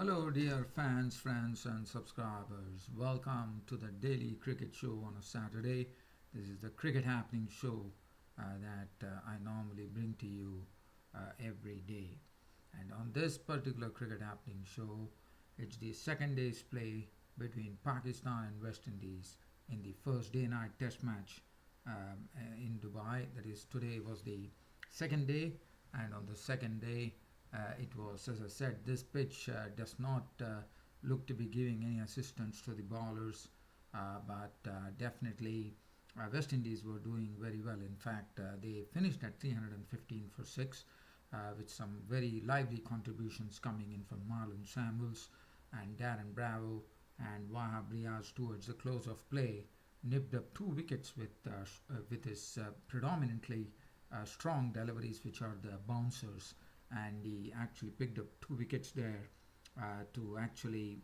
Hello, dear fans, friends, and subscribers. Welcome to the daily cricket show on a Saturday. This is the Cricket Happening show that I normally bring to you every day. And on this particular Cricket Happening show, it's the second day's play between Pakistan and West Indies in the first day night test match in Dubai. That is, today was the second day, and on the second day, it was, as I said, this pitch does not look to be giving any assistance to the bowlers, but definitely West Indies were doing very well. In fact, they finished at 315 for 6, with some very lively contributions coming in from Marlon Samuels and Darren Bravo and Wahab Riaz towards the close of play. Nipped up 2 wickets with his predominantly strong deliveries, which are the bouncers, and he actually picked up 2 wickets there to actually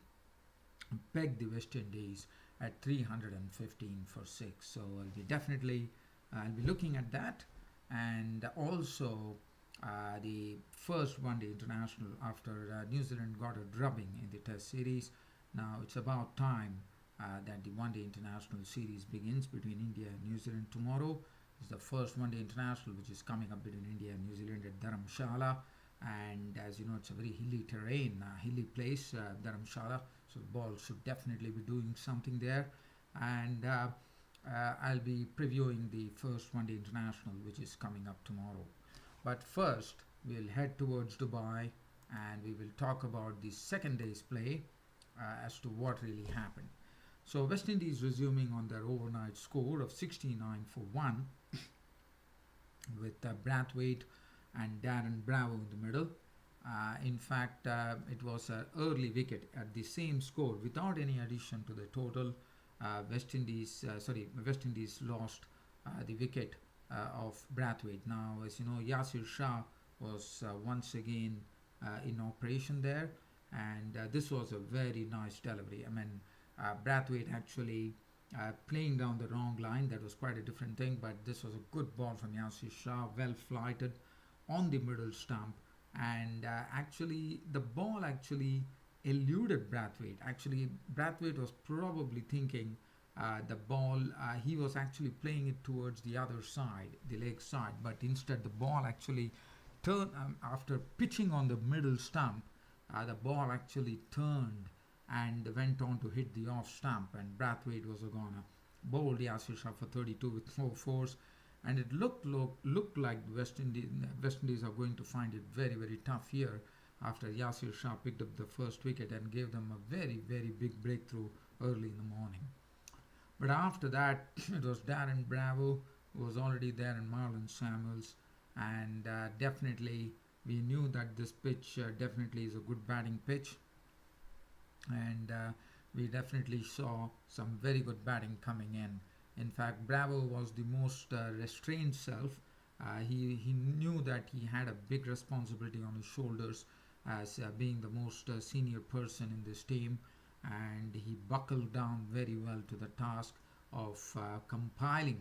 peg the West Indies at 315 for 6. So I'll be looking at that, and also the first one-day international after New Zealand got a drubbing in the Test series. Now it's about time that the one-day international series begins between India and New Zealand tomorrow. It's the first one-day international which is coming up between India and New Zealand at Dharamsala, and as you know, it's a very hilly terrain, hilly place, Dharamsala, so the ball should definitely be doing something there. And I'll be previewing the first one-day international which is coming up tomorrow. But first, we'll head towards Dubai and we will talk about the second day's play as to what really happened. So West Indies resuming on their overnight score of 69 for 1 with Brathwaite and Darren Bravo in the middle. In fact, it was an early wicket at the same score without any addition to the total. West Indies lost the wicket of Brathwaite. Now, as you know, Yasir Shah was once again in operation there, and this was a very nice delivery. I mean, Brathwaite actually playing down the wrong line, that was quite a different thing, but this was a good ball from Yasir Shah, well flighted on the middle stump, and actually the ball actually eluded Brathwaite. Actually, Brathwaite was probably thinking the ball, he was actually playing it towards the other side, the leg side, but instead the ball actually turned, after pitching on the middle stump, the ball actually turned and went on to hit the off stump, and Brathwaite was gonna bowl Yasir Shah for 32 with 4 fours, and it looked like West Indies are going to find it very, very tough here after Yasir Shah picked up the first wicket and gave them a very, very big breakthrough early in the morning. But after that, it was Darren Bravo who was already there and Marlon Samuels, and definitely we knew that this pitch definitely is a good batting pitch, and we definitely saw some very good batting coming in. In fact, Bravo was the most restrained self. He knew that he had a big responsibility on his shoulders as being the most senior person in this team, and he buckled down very well to the task of compiling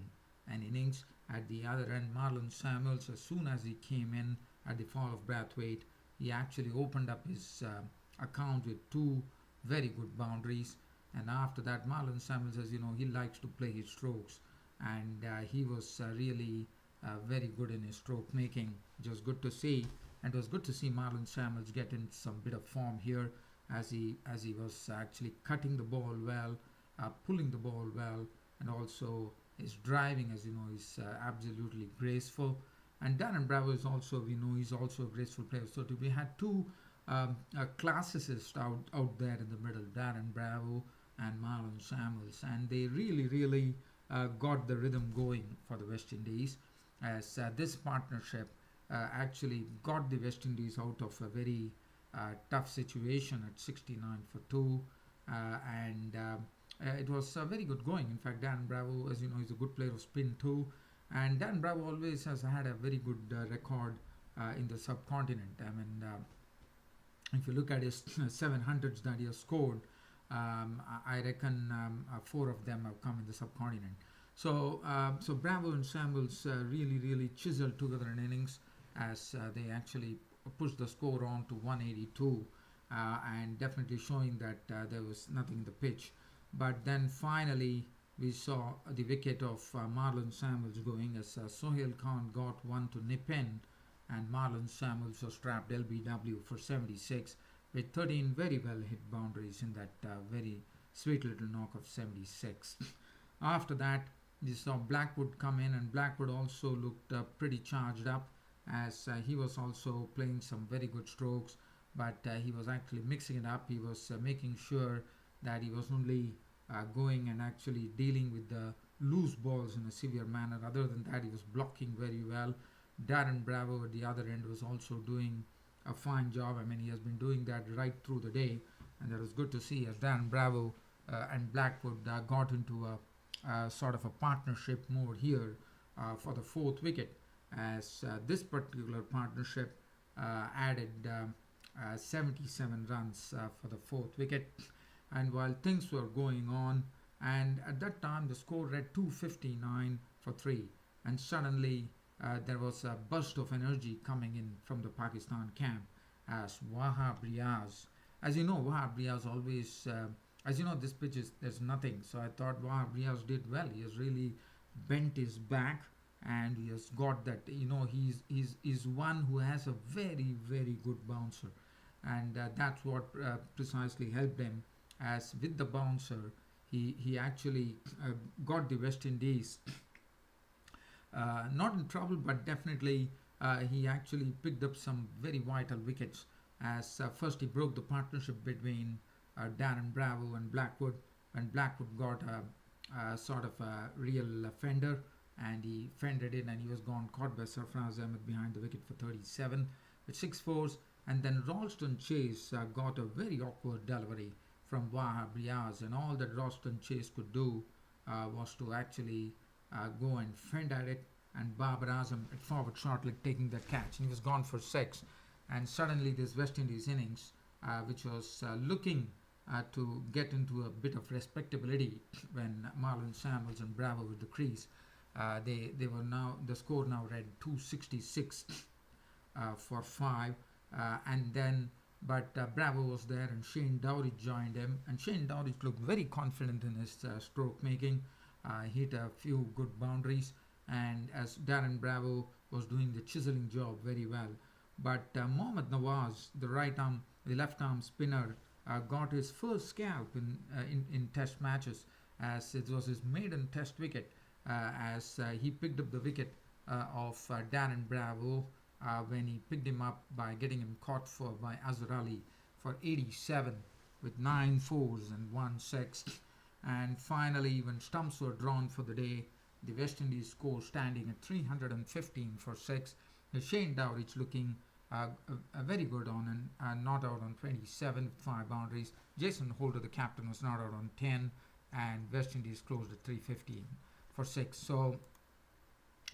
an innings. At the other end, Marlon Samuels, as soon as he came in at the fall of Brathwaite, he actually opened up his account with 2 very good boundaries. And after that, Marlon Samuels, as you know, he likes to play his strokes, and he was really very good in his stroke making. It was good to see, and it was good to see Marlon Samuels get in some bit of form here, as he was actually cutting the ball well, pulling the ball well, and also his driving, as you know, is absolutely graceful. And Darren Bravo is also, we know, he's also a graceful player. So we had two classicists out there in the middle, Darren Bravo and Marlon Samuels, and they really got the rhythm going for the West Indies, as this partnership actually got the West Indies out of a very tough situation at 69 for 2, and it was very good going. In fact, Darren Bravo, as you know, is a good player of spin too, and Darren Bravo always has had a very good record in the subcontinent. I mean, if you look at his 700s that he has scored, I reckon 4 of them have come in the subcontinent. So Bravo and Samuels really chiseled together an innings as they actually pushed the score on to 182, and definitely showing that there was nothing in the pitch. But then finally, we saw the wicket of Marlon Samuels going as Sohail Khan got one to nip in, and Marlon Samuels was trapped LBW for 76 with 13 very well hit boundaries in that very sweet little knock of 76. After that, we saw Blackwood come in, and Blackwood also looked pretty charged up as he was also playing some very good strokes, but he was actually mixing it up. He was making sure that he was only going and actually dealing with the loose balls in a severe manner. Other than that, he was blocking very well. Darren Bravo at the other end was also doing a fine job. I mean, he has been doing that right through the day, and that was good to see as Darren Bravo and Blackwood got into a sort of a partnership mode here for the fourth wicket, as this particular partnership added 77 runs for the fourth wicket. And while things were going on, and at that time the score read 259 for 3, and suddenly there was a burst of energy coming in from the Pakistan camp as Wahab Riaz, as you know, Wahab Riaz always, as you know, this pitch is there's nothing, so I thought Wahab Riaz did well. He has really bent his back, and he has got that, you know, he's one who has a very good bouncer, and that's what precisely helped him, as with the bouncer he actually got the West Indies not in trouble, but definitely he actually picked up some very vital wickets, as first he broke the partnership between Darren Bravo and Blackwood, and Blackwood got a sort of a real fender, and he fended in, and he was gone, caught by Sarfraz Ahmed behind the wicket for 37 with 6 fours. And then Ralston Chase got a very awkward delivery from Wahab Riaz, and all that Ralston Chase could do was to actually go and fend at it, and Babar Azam at forward short leg taking that catch, and he was gone for 6. And suddenly this West Indies innings, which was looking to get into a bit of respectability when Marlon Samuels and Bravo with the crease, they were now, the score now read 266 for 5, and then but Bravo was there, and Shane Dowrich joined him, and Shane Dowrich looked very confident in his stroke making, hit a few good boundaries, and as Darren Bravo was doing the chiseling job very well. But Mohammad Nawaz, the left arm spinner, got his first scalp in test matches, as it was his maiden test wicket, as he picked up the wicket of Darren Bravo when he picked him up by getting him caught by Azhar Ali for 87 with 9 fours and 1 6. And finally, when stumps were drawn for the day, the West Indies score standing at 315 for 6. Shane Dowrich looking very good on, and not out on 27 with 5 boundaries. Jason Holder, the captain, was not out on 10, and West Indies closed at 315 for 6. So,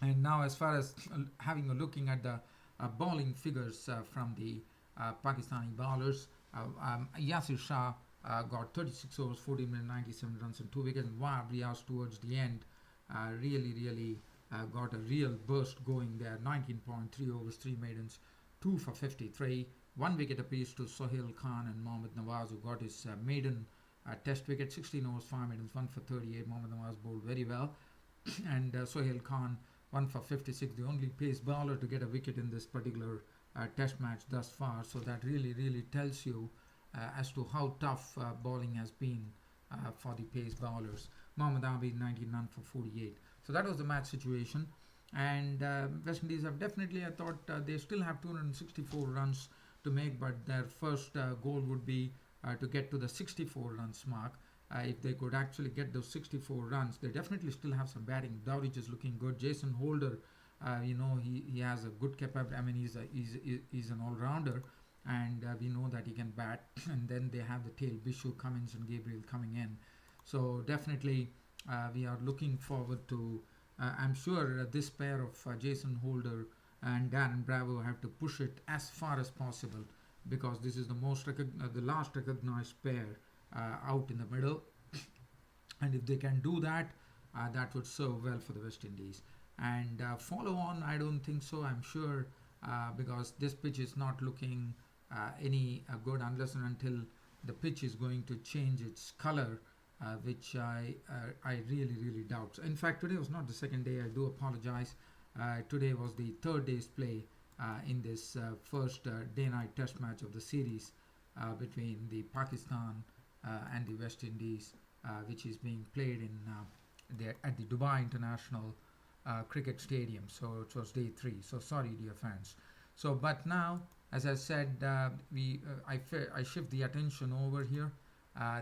and now as far as having a looking at the bowling figures from the Pakistani bowlers, Yasir Shah got 36 overs, 14 minutes, 97 runs and 2 wickets, and Wahab Riaz towards the end really got a real burst going there. 19.3 overs, 3 maidens, 2 for 53. 1 wicket apiece to Sohail Khan and Mohammad Nawaz, who got his maiden test wicket. 16 overs, 5 maidens, 1 for 38. Mohammad Nawaz bowled very well. And Sohail Khan, 1 for 56, the only pace bowler to get a wicket in this particular test match thus far. So that really tells you as to how tough bowling has been for the pace bowlers. Mohammad Abid, 19 none for 48. So that was the match situation. And West Indies have definitely, I thought, they still have 264 runs to make, but their first goal would be to get to the 64 runs mark. If they could actually get those 64 runs, they definitely still have some batting. Dowrich is looking good. Jason Holder, he has a good capability. I mean, he's an all-rounder, and we know that he can bat. And then they have the tail, Bishu, Cummins, and Gabriel coming in. So definitely, we are looking forward to. I'm sure this pair of Jason Holder and Darren Bravo have to push it as far as possible, because this is the last recognized pair out in the middle, and if they can do that, that would serve well for the West Indies. And follow on, I don't think so. I'm sure because this pitch is not looking any good unless and until the pitch is going to change its color, which I really, really doubt. In fact, today was not the second day. I do apologize. Today was the third day's play in this first day-night test match of the series between the Pakistan and the West Indies, which is being played at the Dubai International Cricket Stadium. So it was day 3. So sorry, dear fans. So, but now, as I said, I shift the attention over here.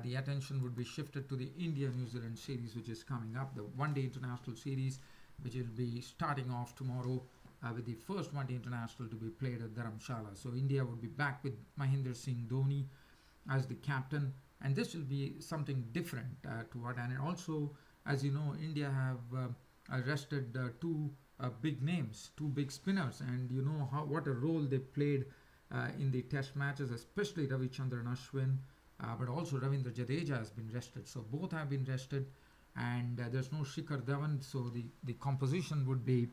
The attention would be shifted to the India-New Zealand series, which is coming up, the one-day international series, which will be starting off tomorrow with the first one-day international to be played at Dharamsala. So India would be back with Mahendra Singh Dhoni as the captain, and this will be something different to what. And also, as you know, India have arrested two big names, two big spinners, and you know what a role they played in the test matches, especially Ravichandran Ashwin, but also Ravindra Jadeja has been rested. So both have been rested, and there's no Shikhar Dhawan. So the composition would be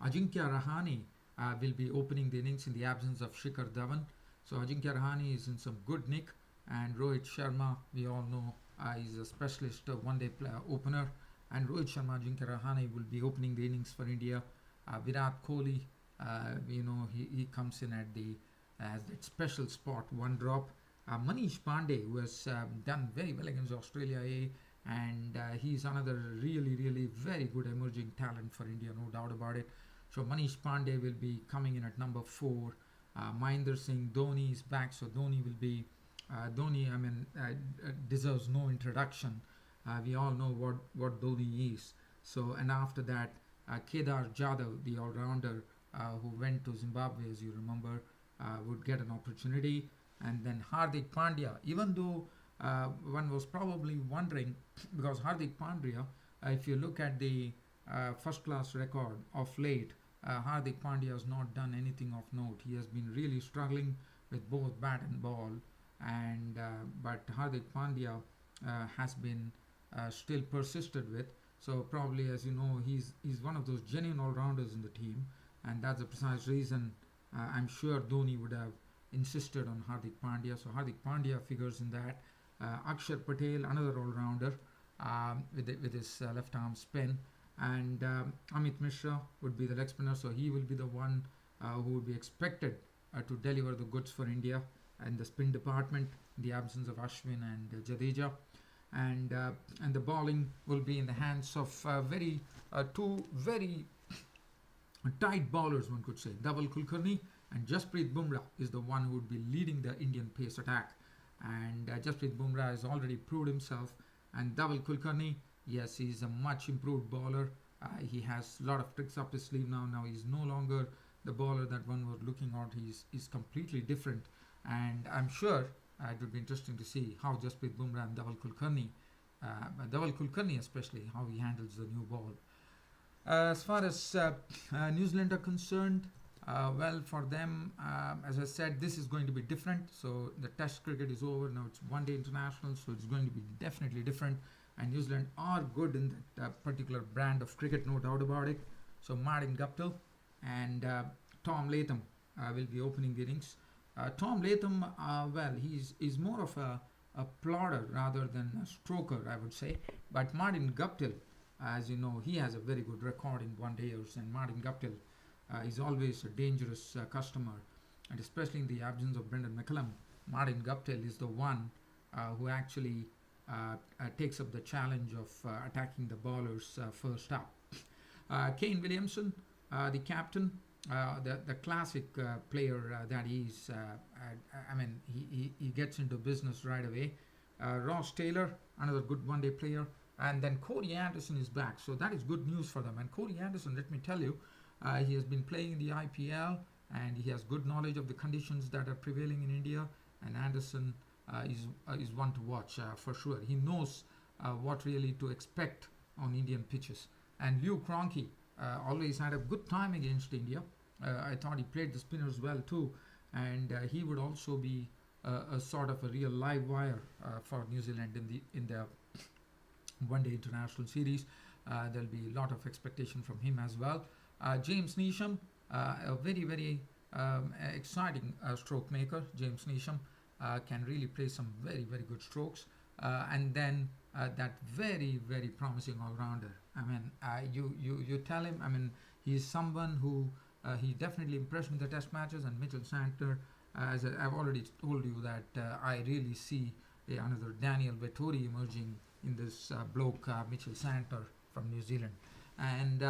Ajinkya Rahane will be opening the innings in the absence of Shikhar Dhawan. So Ajinkya Rahane is in some good nick, and Rohit Sharma, we all know, is a specialist one-day opener, and Rohit Sharma, Ajinkya Rahane will be opening the innings for India. Virat Kohli, he comes in at as that special spot, one drop. Manish Pandey, who has done very well against Australia A, and he's another really, really very good emerging talent for India, no doubt about it. So Manish Pandey will be coming in at number 4. Mahendra Singh Dhoni is back, so Dhoni will be deserves no introduction. We all know what Dhoni is. So, and after that, Kedar Jadhav, the all-rounder who went to Zimbabwe, as you remember, would get an opportunity. And then Hardik Pandya, even though one was probably wondering, because Hardik Pandya, if you look at the first-class record of late, Hardik Pandya has not done anything of note. He has been really struggling with both bat and ball, and but Hardik Pandya has been still persisted with. So probably, as you know, he's one of those genuine all-rounders in the team, and that's the precise reason I'm sure Dhoni would have insisted on Hardik Pandya. So Hardik Pandya figures in that. Akshar Patel, another all-rounder with his left arm spin, and Amit Mishra would be the leg spinner. So he will be the one who would be expected to deliver the goods for India in the spin department in the absence of Ashwin and Jadeja. And the bowling will be in the hands of two very tight bowlers, one could say. Dhaval Kulkarni and Jasprit Bumrah is the one who would be leading the Indian pace attack. And Jasprit Bumrah has already proved himself. And Dhaval Kulkarni, yes, he's a much improved bowler. He has a lot of tricks up his sleeve now. Now he's no longer the bowler that one was looking at. He's completely different. And I'm sure it would be interesting to see how Jasprit Bumrah and Dhaval Kulkarni especially, how he handles the new ball. As far as New Zealand are concerned, well, for them, as I said, this is going to be different. So the test cricket is over. Now it's one-day international, so it's going to be definitely different. And New Zealand are good in that particular brand of cricket, no doubt about it. So Martin Guptill and Tom Latham will be opening the innings. Tom Latham, well, he's more of a plodder rather than a stroker, I would say. But Martin Guptill, as you know, he has a very good record in one-dayers, and Martin Guptill is always a dangerous customer, and especially in the absence of Brendan McCullum, Martin Guptill is the one who actually takes up the challenge of attacking the bowlers first up. Kane Williamson, the captain, the classic player that he is. He gets into business right away. Ross Taylor, another good one-day player. And then Corey Anderson is back. So that is good news for them. And Corey Anderson, let me tell you, he has been playing in the IPL, and he has good knowledge of the conditions that are prevailing in India. And Anderson is one to watch for sure. He knows what really to expect on Indian pitches. And Lew Cronky always had a good time against India. I thought he played the spinners well too. And he would also be a sort of a real live wire for New Zealand in the one-day international series. There'll be a lot of expectation from him as well. James Neesham, a very, very exciting stroke maker. James Neesham can really play some very, very good strokes. And then that very, very promising all-rounder. I mean, you tell him, I mean, he's someone who he definitely impressed me in the test matches, and Mitchell Santner, as I've already told you that I really see another Daniel Vettori emerging in this bloke, Mitchell Santner from New Zealand. And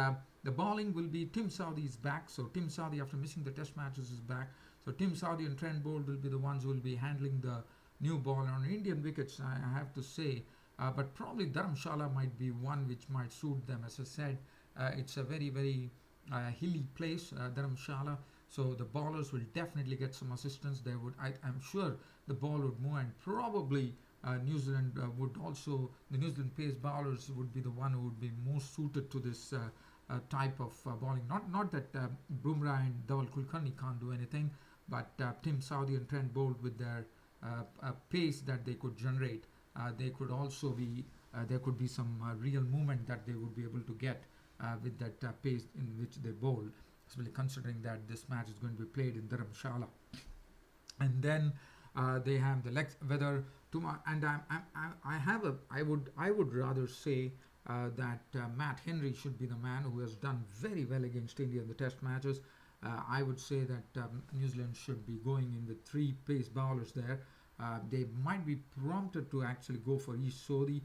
the bowling will be Tim Southey's back. So Tim Southey, after missing the test matches, is back. So Tim Southey and Trent Bolt will be the ones who will be handling the new ball on Indian wickets, I have to say. But probably Dharamsala might be one which might suit them. As I said, it's a very, very hilly place, Dharamshala. So the bowlers will definitely get some assistance. They would, I'm sure, the ball would move, and probably New Zealand would also, the New Zealand pace bowlers would be the one who would be most suited to this type of bowling. Not that Bumrah and Dhaval Kulkarni can't do anything, but Tim Southey and Trent Bolt, with their pace that they could generate, they could also be, there could be some real movement that they would be able to get with that pace in which they bowl, especially considering that this match is going to be played in Dharamshala. And then they have the legs, whether and I would rather say that Matt Henry should be the man who has done very well against India in the test matches. I would say that New Zealand should be going in with three pace bowlers there. They might be prompted to actually go for East Sodhi,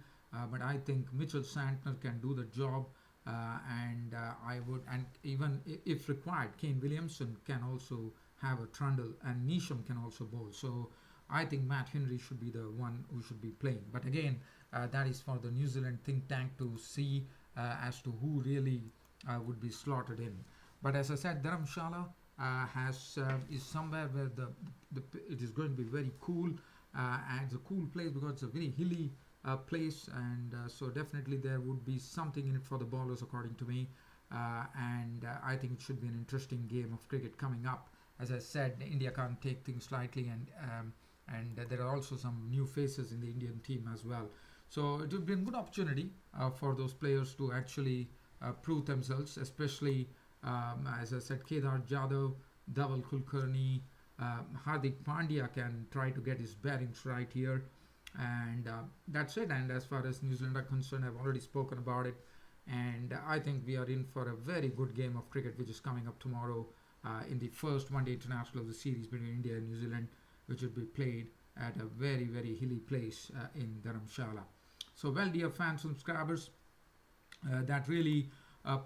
but I think Mitchell Santner can do the job. And I would, and even if required, Kane Williamson can also have a trundle, and Neesham can also bowl. So I think Matt Henry should be the one who should be playing. But again, that is for the New Zealand think tank to see as to who really would be slotted in. But as I said, Dharamshala is somewhere where it is going to be very cool, and it's a cool place because it's a very hilly place, and so definitely there would be something in it for the bowlers, according to me. And I think it should be an interesting game of cricket coming up. As I said, India can't take things lightly, and there are also some new faces in the Indian team as well. So it would be a good opportunity for those players to actually prove themselves, especially as I said, Kedar Jadhav, Dhaval Kulkarni, Hardik Pandya can try to get his bearings right here. And that's it. And as far as New Zealand are concerned, I've already spoken about it. And I think we are in for a very good game of cricket, which is coming up tomorrow in the first one-day international of the series between India and New Zealand, which will be played at a very, very hilly place in Dharamshala. So, well, dear fans and subscribers, that really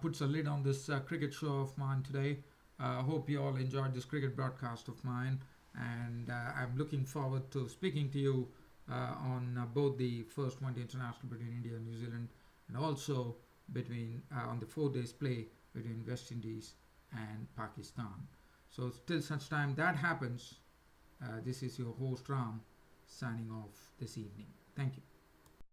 puts a lid on this cricket show of mine today. Hope you all enjoyed this cricket broadcast of mine. And I'm looking forward to speaking to you on both the first one-day international between India and New Zealand, and also between on the 4 days play between West Indies and Pakistan. So till such time that happens, this is your host Ram signing off this evening. Thank you.